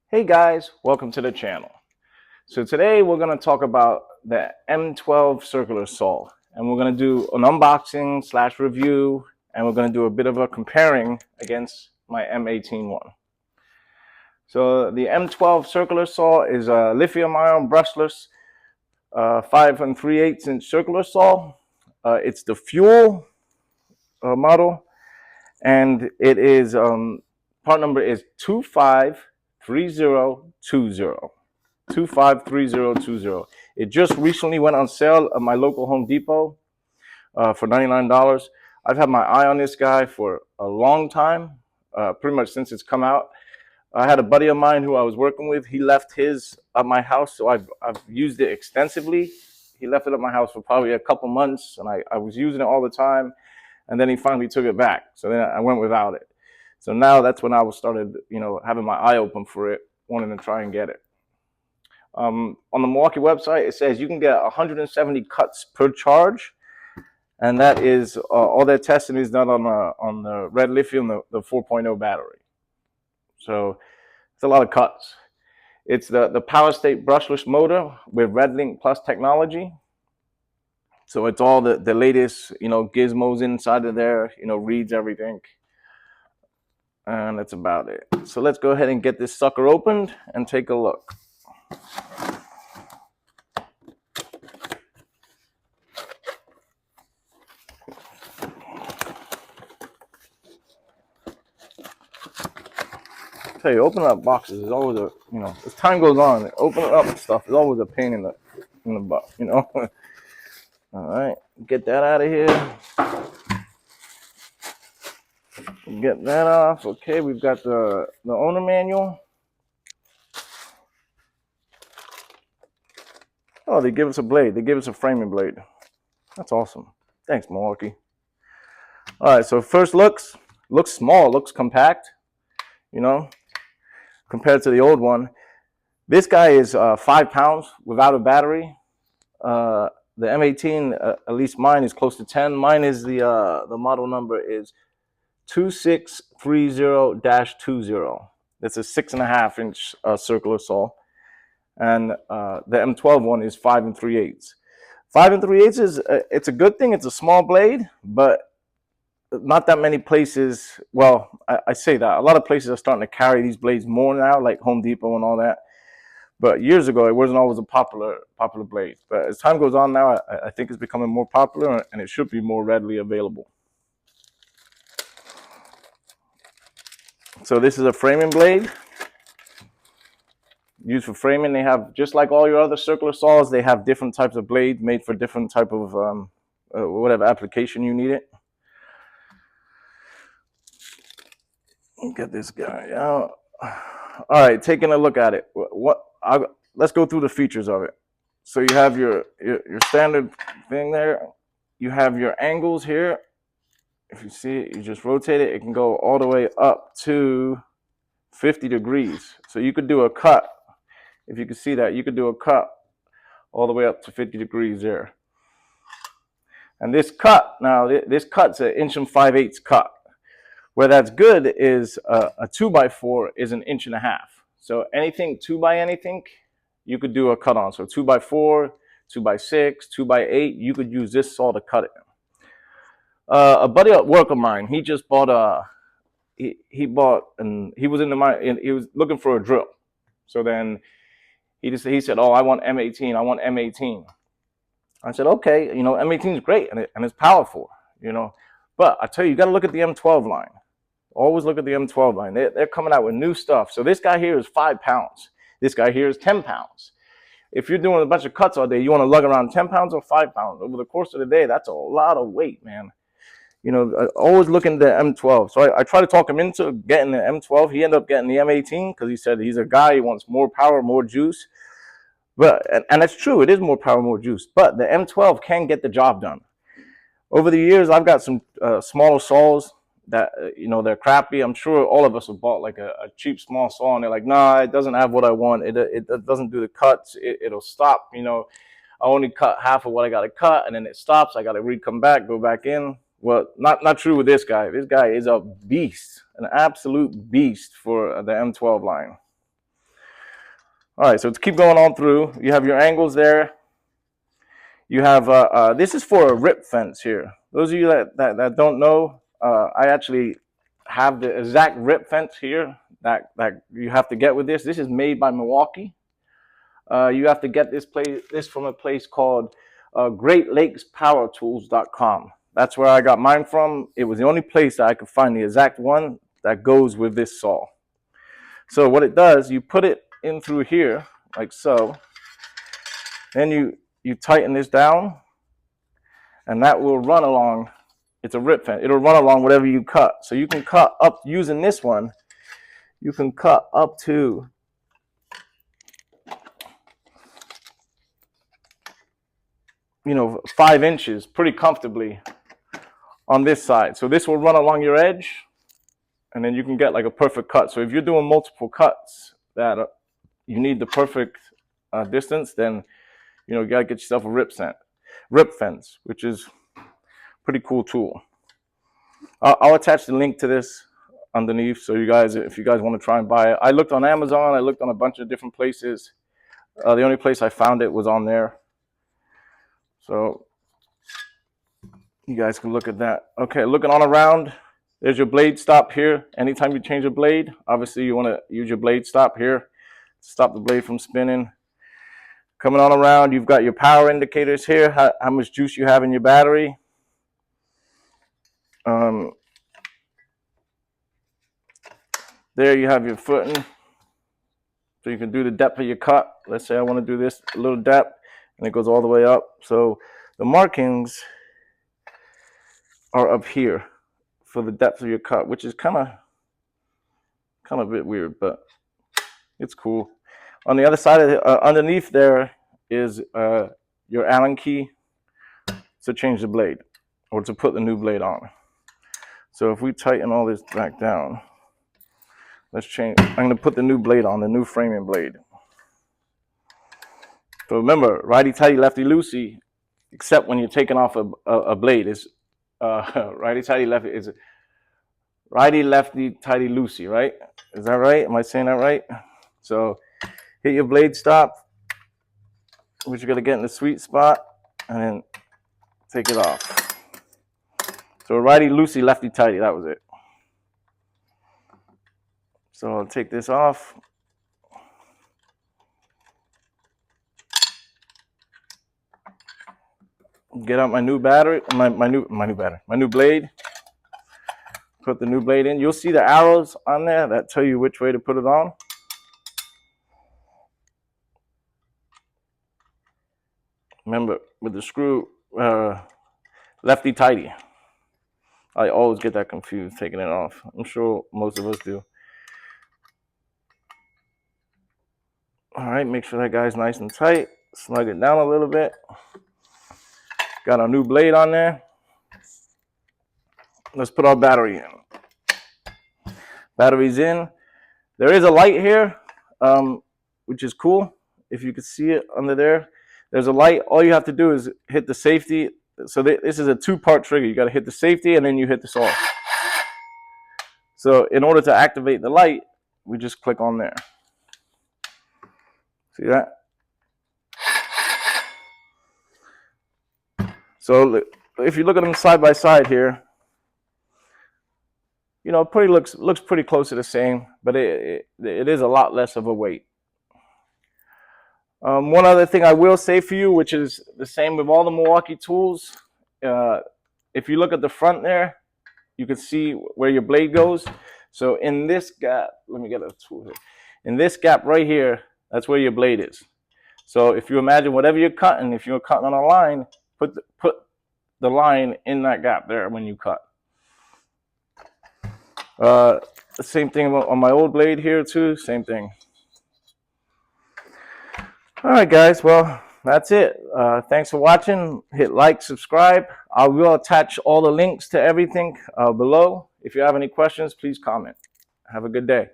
Hey guys, welcome to the channel. So today we're going to talk about the M12 circular saw, and we're going to do an unboxing slash review, and we're going to do a bit of a comparing against my M18 one. So the M12 circular saw is a lithium ion brushless 5 3/8 inch circular saw. It's the fuel model, and it is part number is 253020. 253020. It just recently went on sale at my local Home Depot for $99. I've had my eye on this guy for a long time, pretty much since it's come out. I had a buddy of mine who I was working with. He left his at my house, so I've used it extensively. He left it at my house for probably a couple months, and I was using it all the time. And then he finally took it back. So then I went without it. So now that's when I started, having my eye open for it, wanting to try and get it. On the Milwaukee website, it says you can get 170 cuts per charge, and that is all their testing is done on the red lithium, the 4.0 battery. So it's a lot of cuts. It's the Power State brushless motor with RedLink Plus technology. So it's all the latest, gizmos inside of there, reads everything. And that's about it. So let's go ahead and get this sucker opened and take a look. I tell you, opening up boxes is always a, as time goes on, opening up stuff is always a pain in the butt, All right, get that out of here. Get that off. Okay, we've got the owner manual. Oh, they give us a blade. They give us a framing blade. That's awesome. Thanks, Milwaukee. All right, so first looks small, looks compact, compared to the old one. This guy is 5 pounds without a battery. The M18, at least mine, is close to 10. Mine is the model number is 2630-20. That's a 6.5 inch circular saw, and the M12 one is 5 3/8. 5 3/8 is it's a good thing. It's a small blade, but not that many places. Well, I say that a lot of places are starting to carry these blades more now, like Home Depot and all that. But years ago, it wasn't always a popular blade. But as time goes on now, I think it's becoming more popular, and it should be more readily available. So this is a framing blade used for framing. They have, just like all your other circular saws, they have different types of blades made for different type of whatever application you need it. Get this guy out. All right, taking a look at it. Let's go through the features of it. So you have your standard thing there. You have your angles here. If you see it, you just rotate it. It can go all the way up to 50 degrees. So you could do a cut. If you can see that, you could do a cut all the way up to 50 degrees there. And this cut, now this cut's an 1 5/8 cut. Where that's good is a 2x4 is 1.5 inches. So anything 2 by anything, you could do a cut on. So 2x4, 2x6, 2x8, you could use this saw to cut it. A buddy at work of mine, he just bought he was looking for a drill. So then he said, "Oh, I want M18. I want M18." I said, "Okay, M18 is great and it's powerful, But I tell you, you got to look at the M12 line. Always look at the M12 line. They're coming out with new stuff. So this guy here is 5 pounds. This guy here is 10 pounds. If you're doing a bunch of cuts all day, you want to lug around 10 pounds or 5 pounds. Over the course of the day, that's a lot of weight, man. Always looking at the M12. So I try to talk him into getting the M12. He ended up getting the M18 because he said he's a guy, he wants more power, more juice. And that's true. It is more power, more juice. But the M12 can get the job done. Over the years, I've got some smaller saws that, they're crappy. I'm sure all of us have bought like a cheap small saw and they're like, nah, it doesn't have what I want. It doesn't do the cuts. It'll stop. I only cut half of what I got to cut and then it stops. I got to come back, go back in. Well, not true with this guy. This guy is a beast, an absolute beast for the M12 line. All right, so to keep going on through, you have your angles there. You have, this is for a rip fence here. Those of you that don't know, I actually have the exact rip fence here that you have to get with this. This is made by Milwaukee. You have to get this from a place called GreatLakesPowerTools.com. That's where I got mine from. It was the only place that I could find the exact one that goes with this saw. So what it does, you put it in through here, like so. Then you tighten this down, and that will run along. It's a rip fence. It'll run along whatever you cut. So you can cut up, using this one, you can cut up to 5 inches pretty comfortably on this side. So this will run along your edge, and then you can get like a perfect cut. So if you're doing multiple cuts that you need the perfect distance, then you gotta get yourself a rip fence, which is a pretty cool tool. I'll attach the link to this underneath, so if you guys want to try and buy it. I looked on Amazon, I looked on a bunch of different places. The only place I found it was on there. So you guys can look at that. Okay, looking on around, there's your blade stop here. Anytime you change a blade, obviously you want to use your blade stop here to stop the blade from spinning. Coming on around, you've got your power indicators here, how much juice you have in your battery. There you have your footing, so you can do the depth of your cut. Let's say I want to do this a little depth, and it goes all the way up. So the markings are up here for the depth of your cut, which is kind of a bit weird, but it's cool. On the other side of underneath there is your Allen key to change the blade or to put the new blade on. So if we tighten all this back down, let's change. I'm going to put the new blade on, the new framing blade. So remember, righty tighty, lefty loosey, except when you're taking off a blade, is righty tighty, lefty is righty lefty tighty loosey, right? Is that right? Am I saying that right? So hit your blade stop, which you're going to get in the sweet spot, and then take it off. So righty loosey, lefty tighty, that was it. So I'll take this off. Get out my new battery, my new blade. Put the new blade in. You'll see the arrows on there that tell you which way to put it on. Remember, with the screw, lefty tighty. I always get that confused taking it off. I'm sure most of us do. All right, make sure that guy's nice and tight. Snug it down a little bit. Got our new blade on there. Let's put our battery in. Battery's in. There is a light here, which is cool. If you could see it under there, there's a light. All you have to do is hit the safety. So this is a 2-part trigger. You got to hit the safety and then you hit this off. So in order to activate the light, we just click on there. See that? So if you look at them side by side here, looks pretty close to the same, but it is a lot less of a weight. One other thing I will say for you, which is the same with all the Milwaukee tools, if you look at the front there, you can see where your blade goes. So in this gap, let me get a tool here. In this gap right here, that's where your blade is. So if you imagine whatever you're cutting, if you're cutting on a line, put the line in that gap there when you cut. The same thing on my old blade here too, same thing. All right, guys, well, that's it. Thanks for watching. Hit like, subscribe. I will attach all the links to everything below. If you have any questions, please comment. Have a good day.